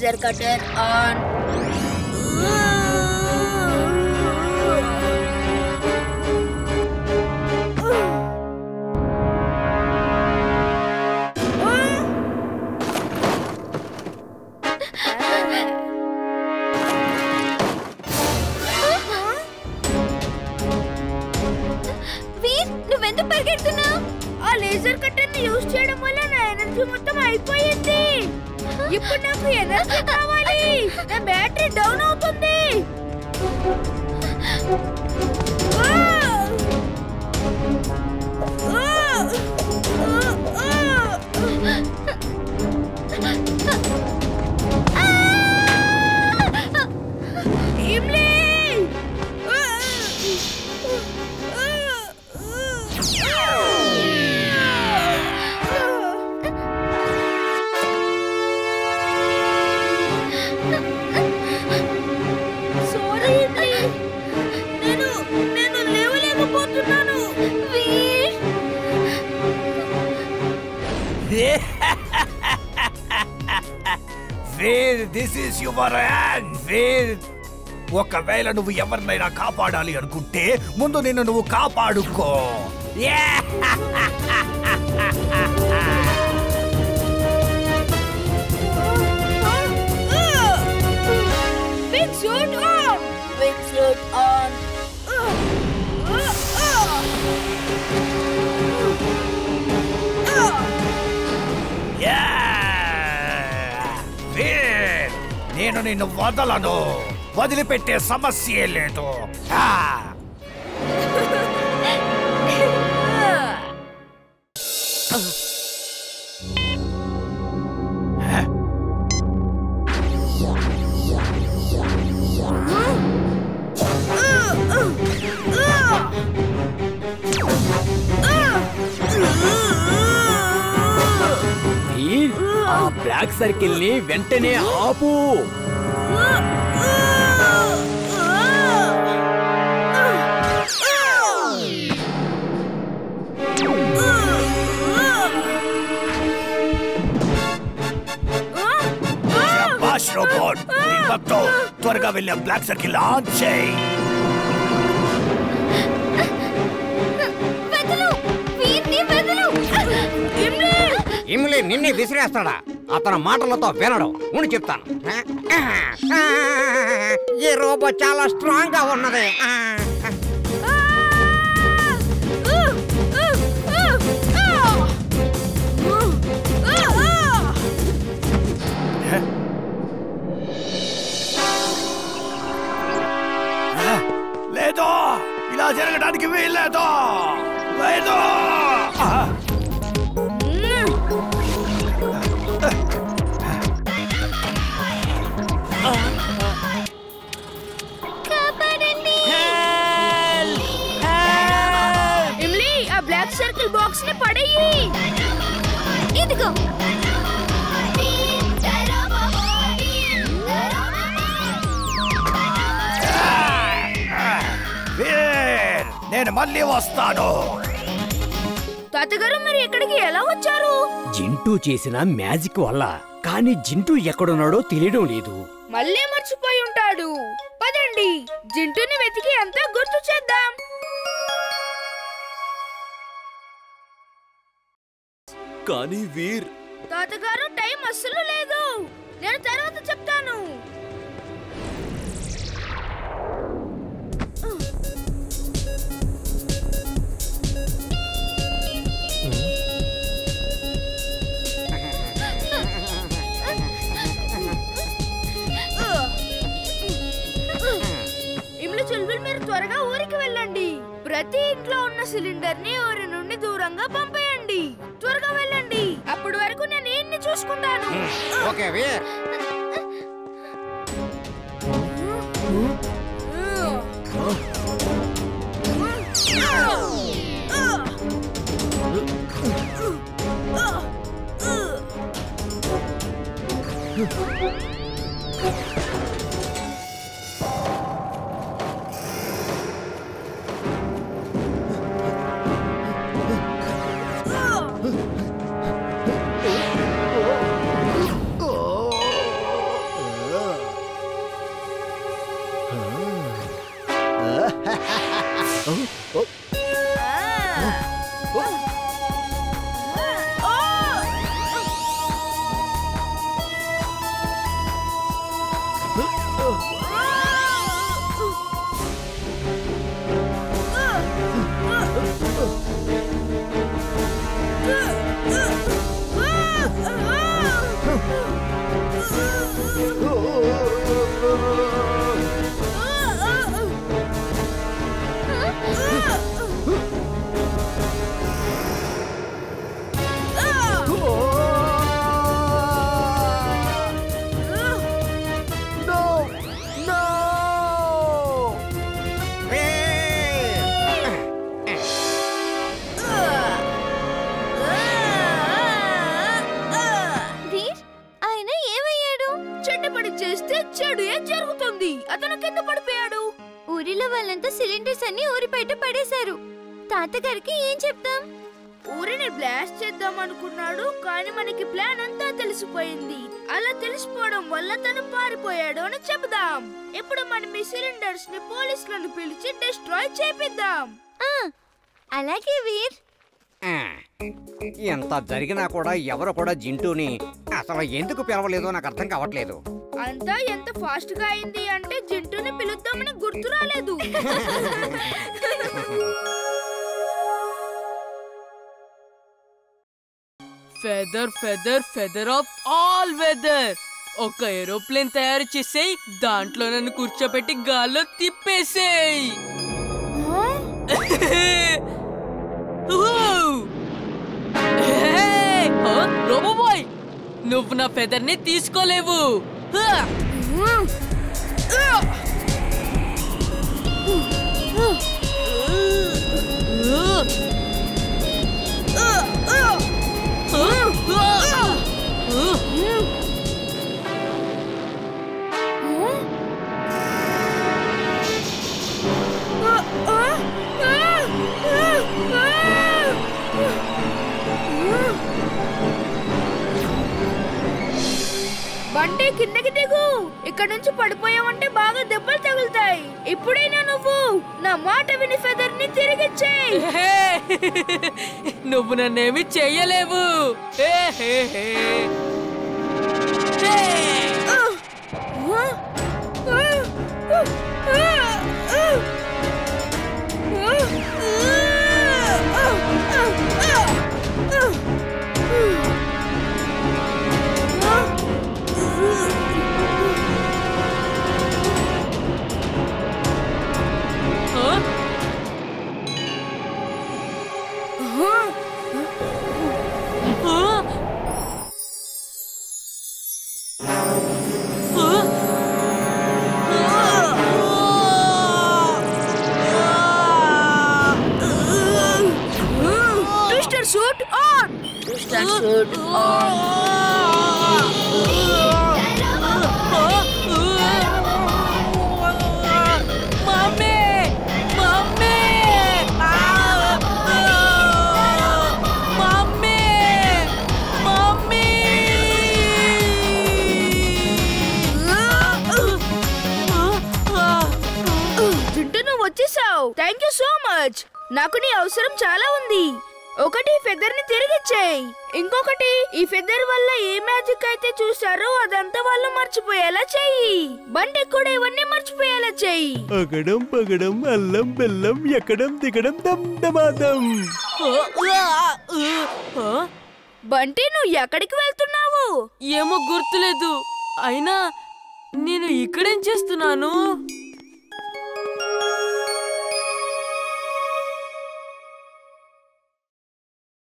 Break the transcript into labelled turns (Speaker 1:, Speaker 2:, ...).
Speaker 1: Laser cutter on.
Speaker 2: నువ్వెందుకు పరిగెడుతున్నావు?
Speaker 1: ఆ laser cutter ని యూజ్ చేయడం వల్ల నా ఎనర్జీ మొత్తం అయిపోయింది. ఇప్పుడు నాకు ఎనర్జీ కావాలి. నా బ్యాటరీ డౌన్ అవుతుంది.
Speaker 3: This is your hand, Veer. ఒకవేళ నువ్వు ఎవరినైనా కాపాడాలి అనుకుంటే ముందు నిన్ను నువ్వు కాపాడుకో.
Speaker 1: Big suit on. Big suit on.
Speaker 3: నేను నిన్ను వదలను. వదిలిపెట్టే సమస్యే లేదు.
Speaker 4: ఆ బ్లాక్ సర్కిల్ ని వెంటనే ఆపు.
Speaker 3: రోబోట్ త్వరగా వెళ్ళి బ్లాక్ సర్కిల్ ఆన్ చేయి.
Speaker 5: ఇమ్లీ నిన్నే విసిరేస్తాడా? అతని మాటలతో వినడం ఉండి చెప్తాను. ఈ రోబో చాలా స్ట్రాంగ్ గా ఉన్నది.
Speaker 3: లేదు, ఇలా జరగడానికి వీల్లేదు. లేదు.
Speaker 1: బ్లాక్ సర్కిల్ బాక్స్ ని పడేయి.
Speaker 2: ఇదిగో.
Speaker 3: నేను మళ్ళీ వస్తాను.
Speaker 1: తాతగారు మీరు ఇక్కడికి ఎలా వచ్చారు?
Speaker 4: జింటూ చేసిన మ్యాజిక్ వల్ల. కానీ జింటూ ఎక్కడున్నాడో తెలియడం లేదు.
Speaker 1: మళ్ళీ మర్చిపోయి ఉంటాడు. పదండి జింటూని వెతికి అంతా గుర్తు చేద్దాం.
Speaker 6: కానీ వీర్,
Speaker 1: తాతగారు టైం అస్సలు లేదు. నేను తర్వాత చెప్తాను. ఇమ్లు చిల్బుల్ మీరు త్వరగా ఊరికి వెళ్ళండి. ప్రతి ఇంట్లో ఉన్న సిలిండర్ ని ఊరి నుండి దూరంగా పంపేయండి. త్వరగా వెళ్ళండి. అప్పటి వరకు నేను ఈయన్ని చూసుకుంటాను.
Speaker 5: ఓకే వీర్.
Speaker 2: వీర్ ఆయన ఏమయ్యాడు?
Speaker 1: చెడ్డపడి చేస్తే చెడు ఏం జరుగుతుంది? అతను కింద పడిపోయాడు.
Speaker 2: ఊరిలో వాళ్ళంతా సిలిండర్స్ అన్ని ఊరి బయట పడేశారు. తాతగారికి ఏం చెప్తాం?
Speaker 1: ఊరిని బ్లాస్ట్ చేద్దాం అనుకున్నాడు, కానీ మనకి ప్లాన్ అంతా తెలిసిపోయింది. అలా తెలిసిపోవడం వల్ల తను పారిపోయాడు అని చెబుదాం. ఇప్పుడు మనం ఈ సిలిండర్స్ ని పోలీసులను పిలిచి డిస్ట్రాయ్ చేపిద్దాం.
Speaker 2: అలాగే వీర్.
Speaker 5: ఎంత జరిగినా కూడా ఎవరు కూడా జింటూని అసలు ఎందుకు పిలవలేదో నాకు అర్థం కావట్లేదు.
Speaker 1: అంతా ఎంత ఫాస్ట్ గా అయింది అంటే జింటూని పిలుద్దామని గుర్తు రాలేదు.
Speaker 7: Feather feather feather of all weather. ఒక ఏరోప్లేన్ తయారు చేసేయి, దాంట్లో నన్ను కూర్చోబెట్టి గాల్లో తిప్పేసేయి. రోబోబాయ్, నువ్వు నా ఫెదర్ ని తీసుకోలేవు.
Speaker 1: బండి కిందకి దిగు. ఇక్కడ నుంచి పడిపోయావంటే బాగా దెబ్బలు తగులుతాయి. ఇప్పుడైనా నువ్వు నా మాట విని ఫెదర్ ని తిరిగిచ్చేయ్.
Speaker 7: నువ్వు నన్నేమి చెయ్యలేవు.
Speaker 1: Twister suit on. Twister suit on. వచ్చేసావు. Thank you so much. నాకు నీ అవసరం చాలా ఉంది. ఒకటి ఫెదర్ ని తిరిగిచ్చేయి, ఇంకొకటి ఈ ఫెదర్ వల్ల ఏ మ్యాజిక్ అయితే చూసారో అదంతా వాళ్ళు మర్చిపోయేలా చెయ్యి. బండి కూడా ఇవన్నీ మర్చిపోయేలా చెయ్యి.
Speaker 6: అగడం పగడం అల్లం బెల్లం ఎక్కడం దిగడం దమ్ దమాదం.
Speaker 1: బంటి, నువ్వు ఎక్కడికి వెళ్తున్నావు?
Speaker 7: ఏమో గుర్తులేదు. అయినా నేను ఇక్కడేం చేస్తున్నాను?